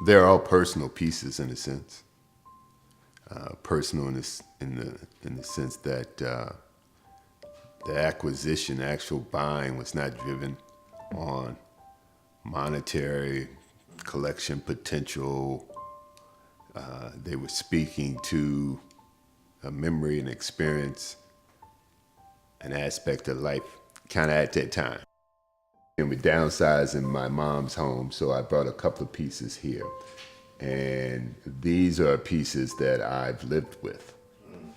They're all personal pieces in a sense. Personal in the sense that the acquisition, actual buying, was not driven on monetary collection potential. They were speaking to a memory and experience, an aspect of life, kind of at that time. And we're downsizing my mom's home, so I brought a couple of pieces here. And these are pieces that I've lived with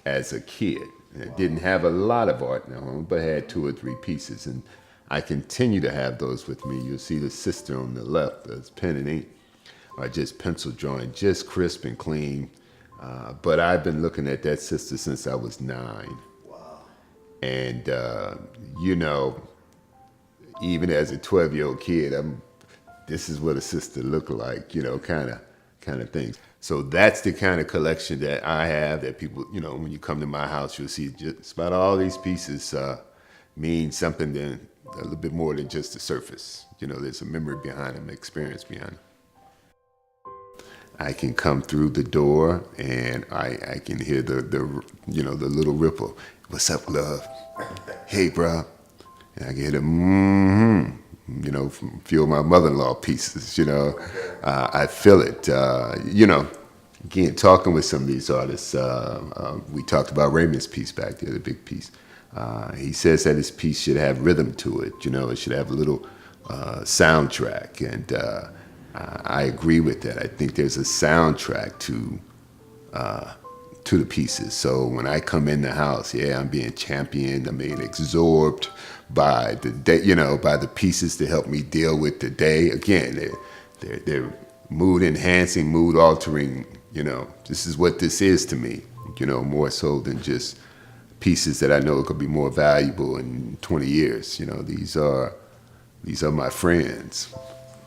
as a kid. I didn't have a lot of art in the home, but I had 2 or 3 pieces. And I continue to have those with me. You'll see the sister on the left, that's pen and ink, or just pencil drawing, just crisp and clean. But I've been looking at that sister since I was 9. Wow. And, you know, even as a 12-year-old kid, this is what a sister looked like, you know, kind of things. So that's the kind of collection that I have, that people, you know, when you come to my house, you'll see just about all these pieces mean something then a little bit more than just the surface. You know, there's a memory behind them, experience behind them. I can come through the door and I can hear the you know, the little ripple. What's up, love? Hey, bro. And I get a you know, from a few of my mother-in-law pieces, you know. I feel it, you know. Again, talking with some of these artists, we talked about Raymond's piece back there, the big piece. He says that his piece should have rhythm to it, you know, it should have a little soundtrack, and I agree with that. I think there's a soundtrack to the pieces. So when I come in the house, yeah, I'm being championed, I'm being absorbed by the day, you know, by the pieces to help me deal with the day. Again, they're mood enhancing, mood altering, you know. This is what this is to me, you know, more so than just pieces that I know could be more valuable in 20 years. You know, these are my friends.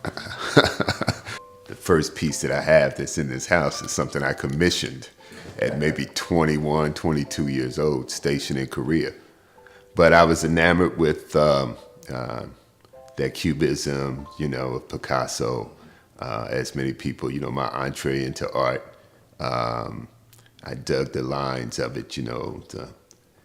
The first piece that I have that's in this house is something I commissioned at maybe 21, 22 years old, stationed in Korea. But I was enamored with that cubism, you know, of Picasso, as many people, you know, my entree into art. I dug the lines of it, you know.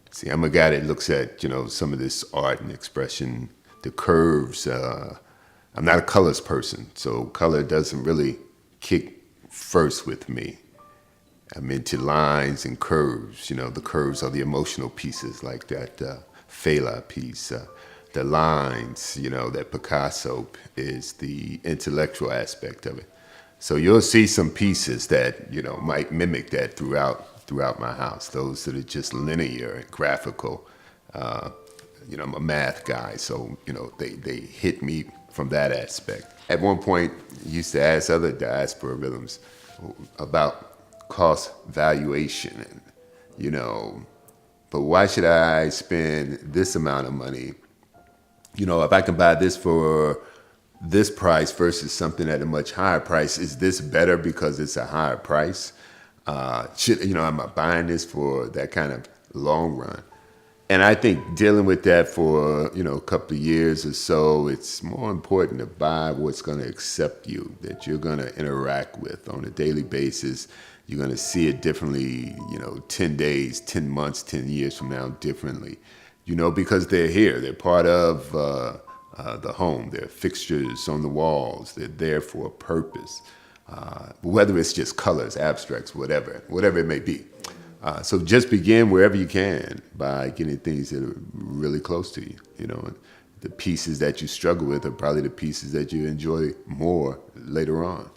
See, I'm a guy that looks at, you know, some of this art and expression, the curves. I'm not a colors person, so color doesn't really kick first with me. I'm into lines and curves. You know, the curves are the emotional pieces, like that Fela piece. The lines, you know, that Picasso is the intellectual aspect of it. So you'll see some pieces that, you know, might mimic that throughout my house. Those that are just linear and graphical. You know, I'm a math guy, so, you know, they hit me from that aspect. At one point, I used to ask other diaspora rhythms about cost valuation, and, you know, but why should I spend this amount of money? You know, if I can buy this for this price versus something at a much higher price, is this better because it's a higher price? You know, am I buying this for that kind of long run? And I think dealing with that for, you know, a couple of years or so, it's more important to buy what's going to accept you, that you're going to interact with on a daily basis. You're going to see it differently, you know, 10 days, 10 months, 10 years from now differently, you know, because they're here. They're part of the home. They're fixtures on the walls. They're there for a purpose, whether it's just colors, abstracts, whatever it may be. So just begin wherever you can by getting things that are really close to you. You know, and the pieces that you struggle with are probably the pieces that you enjoy more later on.